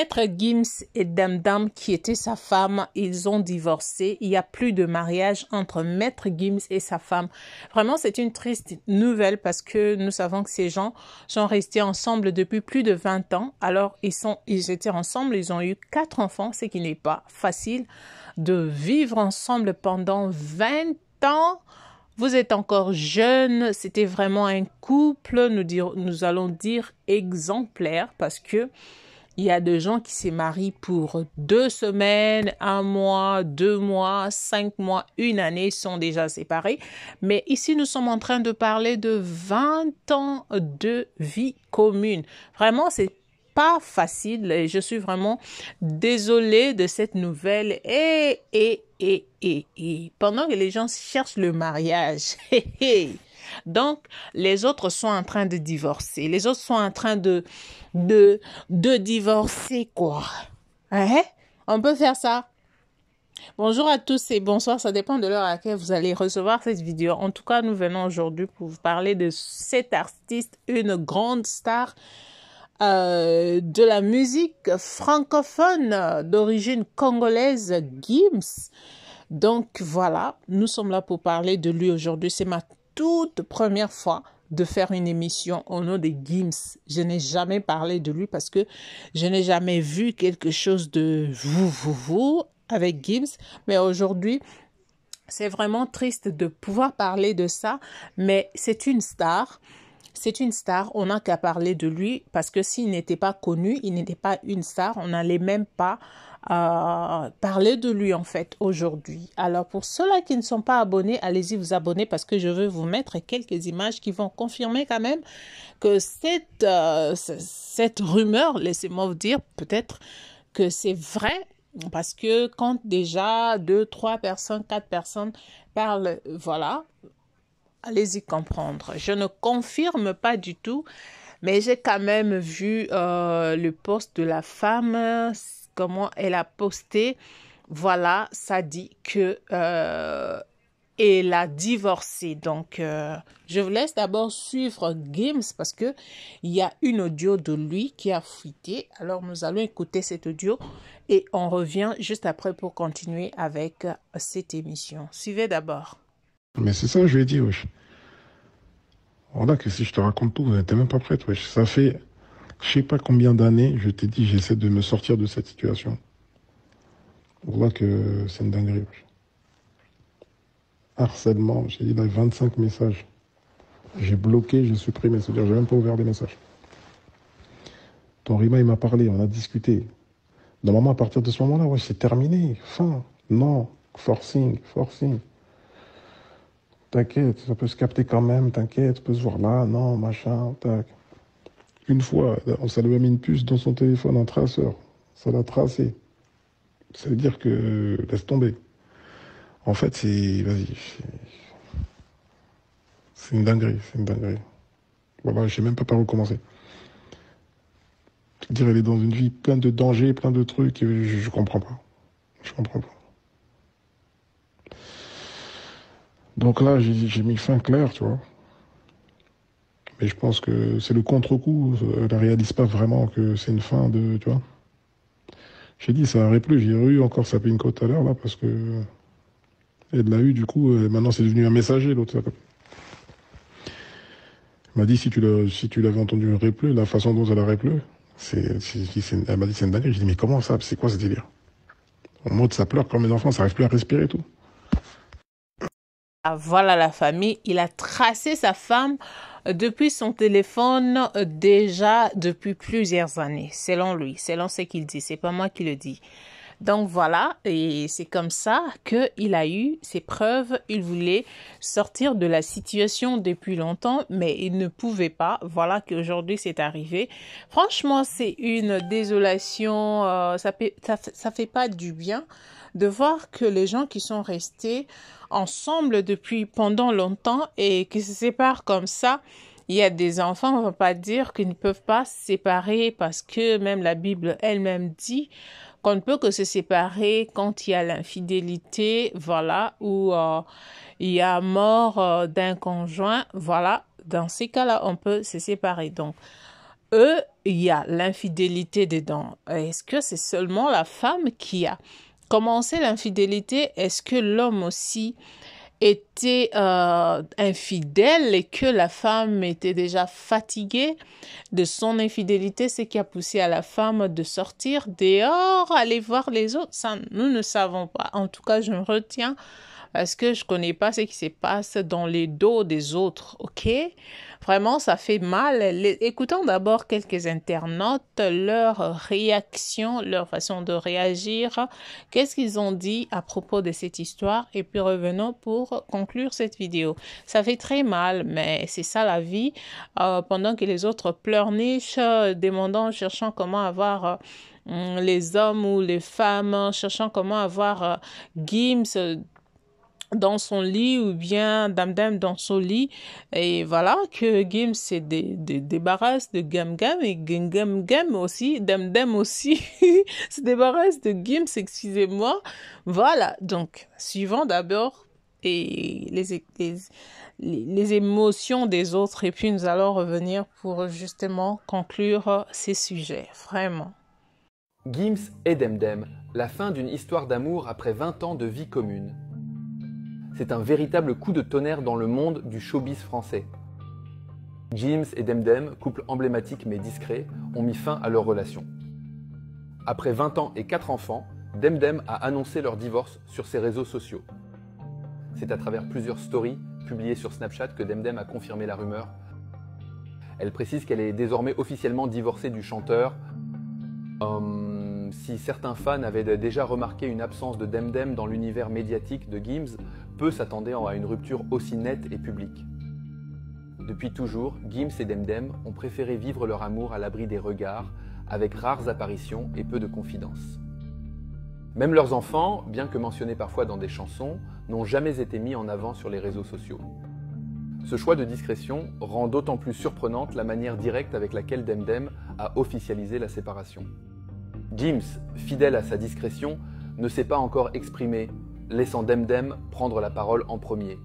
Maître Gims et Dame Dame, qui était sa femme, ils ont divorcé. Il n'y a plus de mariage entre Maître Gims et sa femme. Vraiment, c'est une triste nouvelle parce que nous savons que ces gens sont restés ensemble depuis plus de 20 ans. Alors, ils étaient ensemble, ils ont eu 4 enfants, ce qui n'est pas facile de vivre ensemble pendant 20 ans. Vous êtes encore jeune, c'était vraiment un couple, nous allons dire exemplaire parce que il y a des gens qui se marient pour 2 semaines, 1 mois, 2 mois, 5 mois, 1 année, sont déjà séparés. Mais ici, nous sommes en train de parler de 20 ans de vie commune. Vraiment, c'est pas facile et je suis vraiment désolée de cette nouvelle. Et pendant que les gens cherchent le mariage, donc les autres sont en train de divorcer. Les autres sont en train de divorcer, quoi. Hein? On peut faire ça. Bonjour à tous et bonsoir, ça dépend de l'heure à laquelle vous allez recevoir cette vidéo. En tout cas, nous venons aujourd'hui pour vous parler de cet artiste, une grande star de la musique francophone d'origine congolaise, Gims. Donc voilà, nous sommes là pour parler de lui aujourd'hui. C'est ma toute première fois de faire une émission au nom de Gims. Je n'ai jamais parlé de lui parce que je n'ai jamais vu quelque chose de vous avec Gims. Mais aujourd'hui, c'est vraiment triste de pouvoir parler de ça. Mais c'est une star. C'est une star, on n'a qu'à parler de lui parce que s'il n'était pas connu, il n'était pas une star, on n'allait même pas parler de lui en fait aujourd'hui. Alors pour ceux-là qui ne sont pas abonnés, allez-y vous abonner parce que je veux vous mettre quelques images qui vont confirmer quand même que cette rumeur, laissez-moi vous dire peut-être que c'est vrai. Parce que quand déjà 2, 3 personnes, 4 personnes parlent, voilà, allez-y comprendre. Je ne confirme pas du tout, mais j'ai quand même vu le post de la femme, comment elle a posté. Voilà, ça dit que elle a divorcé. Donc, je vous laisse d'abord suivre Gims parce que il y a une audio de lui qui a fuité. Alors, nous allons écouter cette audio et on revient juste après pour continuer avec cette émission. Suivez d'abord. Mais c'est ça, je lui ai dit, wesh. Voilà, que si je te raconte tout, t'es même pas prête, wesh. Ça fait, je sais pas combien d'années, je t'ai dit, j'essaie de me sortir de cette situation. Voilà que c'est une dinguerie, wesh. Harcèlement, j'ai dit, là, 25 messages. J'ai bloqué, j'ai supprimé, c'est-à-dire, j'ai même pas ouvert les messages. Ton Rima, il m'a parlé, on a discuté. Normalement, à partir de ce moment-là, wesh, c'est terminé, fin. Non, forcing. T'inquiète, ça peut se capter quand même, t'inquiète, ça peut se voir là, non, machin, tac. Une fois, ça lui a mis une puce dans son téléphone, un traceur. Ça l'a tracé. Ça veut dire que laisse tomber. En fait, vas-y, c'est une dinguerie, Voilà, je sais même pas par où commencer. Je veux dire, elle est dans une vie pleine de dangers, plein de trucs, et je comprends pas. Je comprends pas. Donc là, j'ai mis fin clair, tu vois. Mais je pense que c'est le contre-coup. Elle ne réalise pas vraiment que c'est une fin de, tu vois. J'ai dit, ça n'arrête plus. J'ai eu encore sa pinko tout à l'heure, là, parce que elle l'a eu, du coup, maintenant c'est devenu un messager, l'autre. Elle m'a dit, si tu l'avais entendu replu, la façon dont elle a replu, elle m'a dit, c'est une dinguerie. J'ai dit, mais comment ça? C'est quoi ce délire? En mode, ça pleure comme les enfants, ça n'arrive plus à respirer et tout. Ah, voilà la famille, il a tracé sa femme depuis son téléphone déjà depuis plusieurs années, selon lui, selon ce qu'il dit, c'est pas moi qui le dis. Donc voilà, et c'est comme ça qu'il a eu ses preuves, il voulait sortir de la situation depuis longtemps, mais il ne pouvait pas, voilà qu'aujourd'hui c'est arrivé. Franchement, c'est une désolation, ça fait pas du bien de voir que les gens qui sont restés ensemble pendant longtemps et qui se séparent comme ça, il y a des enfants, on ne va pas dire qu'ils ne peuvent pas se séparer parce que même la Bible elle-même dit qu'on ne peut que se séparer quand il y a l'infidélité, voilà, ou il y a mort d'un conjoint, voilà. Dans ces cas-là, on peut se séparer. Donc, eux, il y a l'infidélité dedans. Est-ce que c'est seulement la femme qui a commencé l'infidélité? Est-ce que l'homme aussi était infidèle et que la femme était déjà fatiguée de son infidélité, ce qui a poussé à la femme de sortir dehors, aller voir les autres? Ça, nous ne savons pas. En tout cas, je me retiens parce que je connais pas ce qui se passe dans les dos des autres, ok? Vraiment, ça fait mal. Écoutons d'abord quelques internautes, leur réaction, leur façon de réagir. Qu'est-ce qu'ils ont dit à propos de cette histoire? Et puis revenons pour conclure cette vidéo. Ça fait très mal, mais c'est ça la vie. Pendant que les autres pleurnichent, demandant, cherchant comment avoir... les hommes ou les femmes, cherchant comment avoir Gims dans son lit ou bien Damdam dans son lit, et voilà que Gims se débarrasse de Gam et Gam aussi, Damdam aussi se débarrasse de Gims, excusez-moi. Voilà, donc suivons d'abord et les émotions des autres et puis nous allons revenir pour justement conclure ces sujets, vraiment. Gims et Demdem, la fin d'une histoire d'amour après 20 ans de vie commune. C'est un véritable coup de tonnerre dans le monde du showbiz français. Gims et Demdem, couple emblématique mais discret, ont mis fin à leur relation. Après 20 ans et 4 enfants, Demdem a annoncé leur divorce sur ses réseaux sociaux. C'est à travers plusieurs stories publiées sur Snapchat que Demdem a confirmé la rumeur. Elle précise qu'elle est désormais officiellement divorcée du chanteur. Si certains fans avaient déjà remarqué une absence de Demdem dans l'univers médiatique de Gims, peu s'attendaient à une rupture aussi nette et publique. Depuis toujours, Gims et Demdem ont préféré vivre leur amour à l'abri des regards, avec rares apparitions et peu de confidences. Même leurs enfants, bien que mentionnés parfois dans des chansons, n'ont jamais été mis en avant sur les réseaux sociaux. Ce choix de discrétion rend d'autant plus surprenante la manière directe avec laquelle Demdem a officialisé la séparation. Gims, fidèle à sa discrétion, ne s'est pas encore exprimé, laissant Demdem prendre la parole en premier.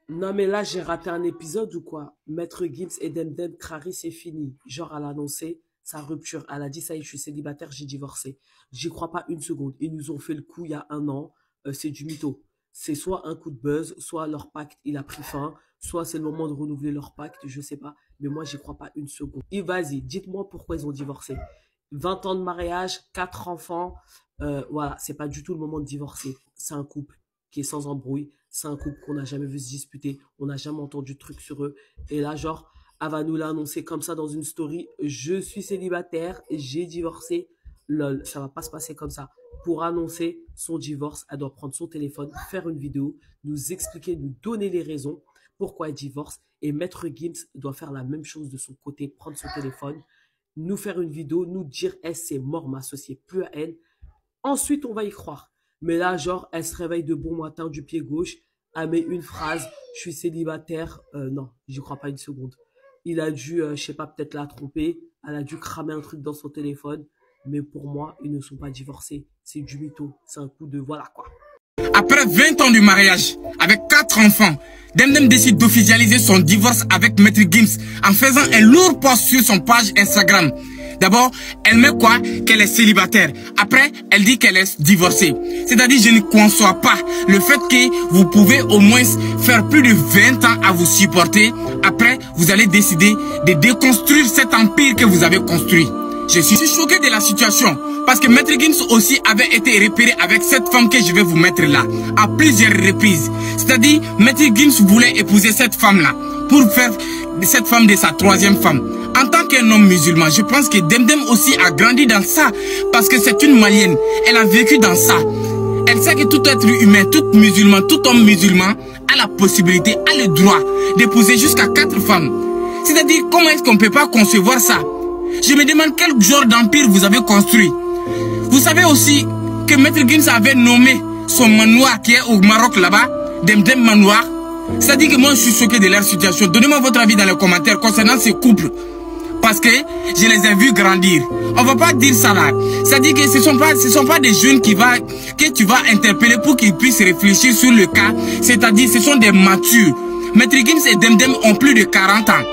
Non mais là j'ai raté un épisode ou quoi? Maître Gims et Demdem, Crary c'est fini. Genre elle a annoncé sa rupture. Elle a dit ça y est, je suis célibataire, j'ai divorcé. J'y crois pas une seconde. Ils nous ont fait le coup il y a 1 an. C'est du mytho. C'est soit un coup de buzz, soit leur pacte il a pris fin, soit c'est le moment de renouveler leur pacte, je sais pas. Mais moi j'y crois pas une seconde. Et vas-y, dites-moi pourquoi ils ont divorcé. 20 ans de mariage, 4 enfants, voilà, c'est pas du tout le moment de divorcer. C'est un couple qui est sans embrouille, c'est un couple qu'on n'a jamais vu se disputer, on n'a jamais entendu de trucs sur eux. Et là, genre, elle va nous l'annoncer comme ça dans une story, je suis célibataire, j'ai divorcé, lol, ça va pas se passer comme ça. Pour annoncer son divorce, elle doit prendre son téléphone, faire une vidéo, nous expliquer, nous donner les raisons pourquoi elle divorce. Et Maître Gims doit faire la même chose de son côté, prendre son téléphone, nous faire une vidéo, nous dire « c'est mort, m'associer plus à elle ». Ensuite, on va y croire. Mais là, genre, elle se réveille de bon matin du pied gauche, elle met une phrase « je suis célibataire ». Non, j'y crois pas une seconde. Il a dû, je sais pas, peut-être la tromper. Elle a dû cramer un truc dans son téléphone. Mais pour moi, ils ne sont pas divorcés. C'est du mytho. C'est un coup de voilà quoi. Après 20 ans de mariage, avec 4 enfants, Demdem décide d'officialiser son divorce avec Maître Gims en faisant un lourd post sur son page Instagram. D'abord, elle met quoi? Qu'elle est célibataire. Après, elle dit qu'elle est divorcée. C'est-à-dire, je ne conçois pas le fait que vous pouvez au moins faire plus de 20 ans à vous supporter. Après, vous allez décider de déconstruire cet empire que vous avez construit. Je suis choqué de la situation parce que Maître Gims aussi avait été repéré avec cette femme que je vais vous mettre là à plusieurs reprises. C'est-à-dire, Maître Gims voulait épouser cette femme-là pour faire de cette femme de sa 3e femme. En tant qu'un homme musulman, je pense que Demdem aussi a grandi dans ça parce que c'est une malienne. Elle a vécu dans ça. Elle sait que tout être humain, tout musulman, tout homme musulman a la possibilité, a le droit d'épouser jusqu'à 4 femmes. C'est-à-dire, comment est-ce qu'on ne peut pas concevoir ça? Je me demande quel genre d'empire vous avez construit. Vous savez aussi que Maître Gims avait nommé son manoir qui est au Maroc là-bas, Demdem Manoir. C'est-à-dire que moi je suis choqué de leur situation. Donnez-moi votre avis dans les commentaires concernant ces couples. Parce que je les ai vus grandir. On va pas dire ça là. C'est-à-dire que ce sont pas des jeunes que tu vas interpeller pour qu'ils puissent réfléchir sur le cas. C'est-à-dire ce sont des matures. Maître Gims et Demdem ont plus de 40 ans.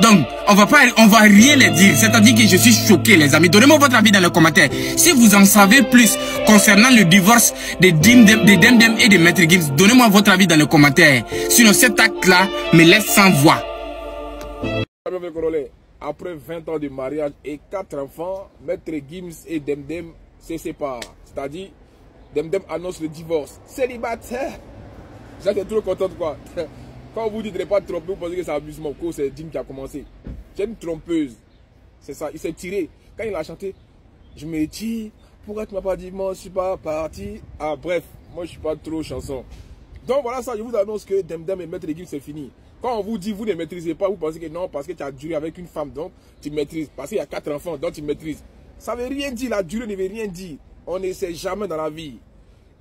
Donc, on va rien les dire. C'est-à-dire que je suis choqué, les amis. Donnez-moi votre avis dans les commentaires. Si vous en savez plus concernant le divorce de Demdem et de Maître Gims, donnez-moi votre avis dans les commentaires. Sinon, cet acte-là me laisse sans voix. Après 20 ans de mariage et 4 enfants, Maître Gims et Demdem se séparent. C'est-à-dire, Demdem annonce le divorce. Célibataire. J'étais trop contente, quoi. Quand vous dites de ne pas tromper, vous pensez que c'est amusement. C'est Jim qui a commencé. J'ai une trompeuse. C'est ça. Il s'est tiré. Quand il a chanté, je me dis, pourquoi tu m'as pas dit, moi, je suis pas parti. Ah, bref, moi, je suis pas trop chanson. Donc, voilà ça. Je vous annonce que Demdem et Maître Gims, c'est fini. Quand on vous dit, vous ne maîtrisez pas, vous pensez que non, parce que tu as duré avec une femme, donc tu maîtrises. Parce qu'il y a 4 enfants, donc tu maîtrises. Ça ne veut rien dire. La durée ne veut rien dire. On ne sait jamais dans la vie.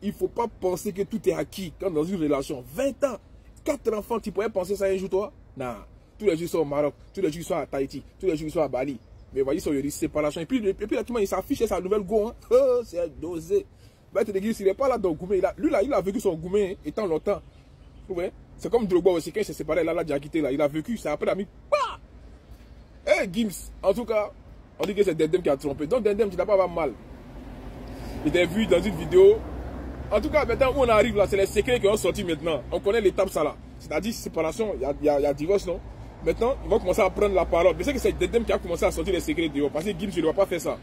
Il ne faut pas penser que tout est acquis quand dans une relation. 20 ans. 4 enfants, tu pourrais penser ça un jour, toi? Non. Tous les jours, ils sont au Maroc. Tous les jours, ils sont à Tahiti. Tous les jours, ils sont à Bali. Mais voyez, ils sont séparation. Et puis là, il s'affiche sa nouvelle go. Hein. Oh, c'est dosé. Maître Gims, il n'est pas là dans Goumé. Lui, là, il a vécu son Goumé étant longtemps. Vous voyez? C'est comme Drogba aussi. Quand il s'est séparé, là, il a quitté. Là. Il a vécu. C'est après, il a mis. Eh, Gims, en tout cas, on dit que c'est Demdem qui a trompé. Donc, Demdem, tu n'as pas avoir mal. Il t'a vu dans une vidéo. En tout cas, maintenant où on arrive là, c'est les secrets qui ont sorti maintenant. On connaît l'étape ça là. C'est-à-dire séparation, il y a divorce, non? Maintenant, ils vont commencer à prendre la parole. Mais c'est que c'est Demdem qui a commencé à sortir les secrets dehors. Parce que Gims ne doit pas faire ça.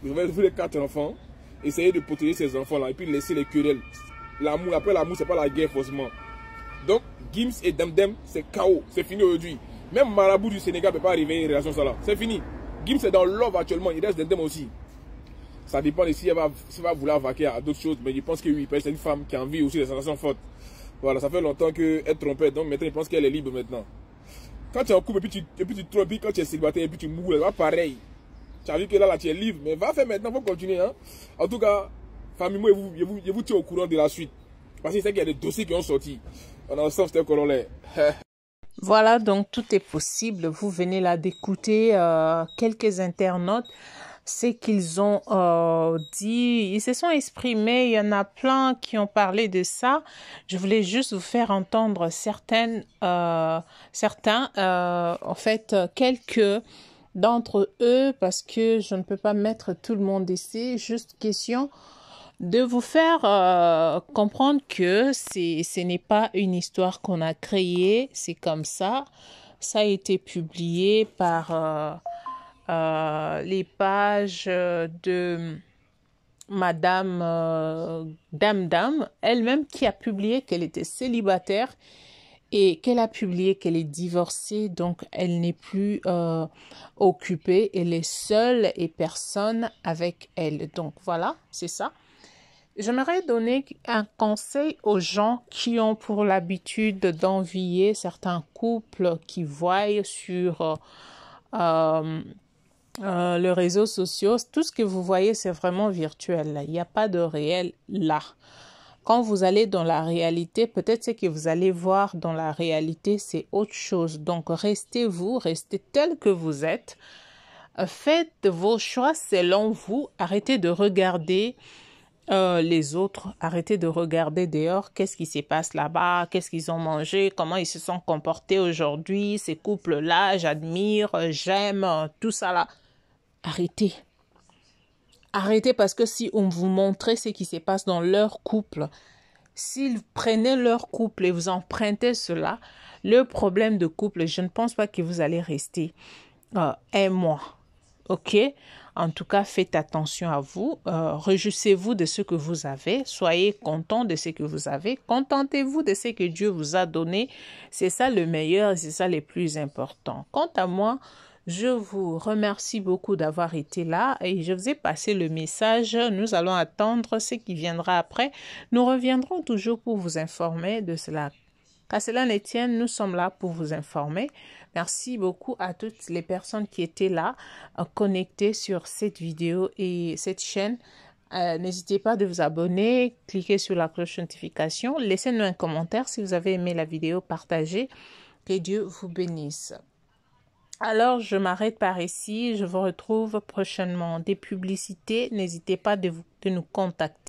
Vous avez vu les 4 enfants, essayer de protéger ces enfants là et puis laisser les querelles. L'amour, après l'amour, c'est pas la guerre forcément. Donc, Gims et Demdem, c'est KO. C'est fini aujourd'hui. Même Marabout du Sénégal ne peut pas arriver à une relation ça là. C'est fini. Gims est dans love actuellement. Il reste Demdem aussi. Ça dépend de si elle va vouloir vaquer à d'autres choses. Mais je pense que oui, c'est une femme qui a envie aussi des sensations fortes. Voilà, ça fait longtemps qu'elle trompait. Donc maintenant, je pense qu'elle est libre maintenant. Quand tu es en couple et puis tu trompes, quand tu es célibataire et puis tu mourras, c'est pas pareil. Tu as vu que là, tu es libre. Mais va faire maintenant, il faut continuer. Hein. En tout cas, famille, moi, je vous tiens au courant de la suite. Parce que c'est qu'il y a des dossiers qui ont sorti. On a ensemble, c'était corollaire. Voilà, donc tout est possible. Vous venez là d'écouter quelques internautes. C'est qu'ils ont dit, ils se sont exprimés, il y en a plein qui ont parlé de ça. Je voulais juste vous faire entendre certains, en fait, quelques d'entre eux, parce que je ne peux pas mettre tout le monde ici, juste question de vous faire comprendre que ce n'est pas une histoire qu'on a créée, c'est comme ça. Ça a été publié par les pages de Madame Demdem, elle-même qui a publié qu'elle était célibataire et qu'elle a publié qu'elle est divorcée, donc elle n'est plus occupée, elle est seule et personne avec elle. Donc voilà, c'est ça. J'aimerais donner un conseil aux gens qui ont pour l'habitude d'envier certains couples qui voient sur les réseaux sociaux. Tout ce que vous voyez, c'est vraiment virtuel. Là. Il n'y a pas de réel là. Quand vous allez dans la réalité, peut-être ce que vous allez voir dans la réalité, c'est autre chose. Donc, restez tel que vous êtes. Faites vos choix selon vous. Arrêtez de regarder les autres. Arrêtez de regarder dehors. Qu'est-ce qui se passe là-bas? Qu'est-ce qu'ils ont mangé? Comment ils se sont comportés aujourd'hui? Ces couples-là, j'admire, j'aime, tout ça là. Arrêtez. Arrêtez parce que si on vous montrait ce qui se passe dans leur couple, s'ils prenaient leur couple et vous empruntez cela, le problème de couple, je ne pense pas que vous allez rester un mois. Ok? En tout cas, faites attention à vous. Réjouissez-vous de ce que vous avez. Soyez content de ce que vous avez. Contentez-vous de ce que Dieu vous a donné. C'est ça le meilleur et c'est ça le plus important. Quant à moi, je vous remercie beaucoup d'avoir été là et je vous ai passé le message. Nous allons attendre ce qui viendra après. Nous reviendrons toujours pour vous informer de cela. Qu'à cela ne tienne, nous sommes là pour vous informer. Merci beaucoup à toutes les personnes qui étaient là, connectées sur cette vidéo et cette chaîne. N'hésitez pas de vous abonner, cliquez sur la cloche de notification, laissez-nous un commentaire si vous avez aimé la vidéo, partagez. Que Dieu vous bénisse. Alors, je m'arrête par ici. Je vous retrouve prochainement. Des publicités, n'hésitez pas de nous contacter.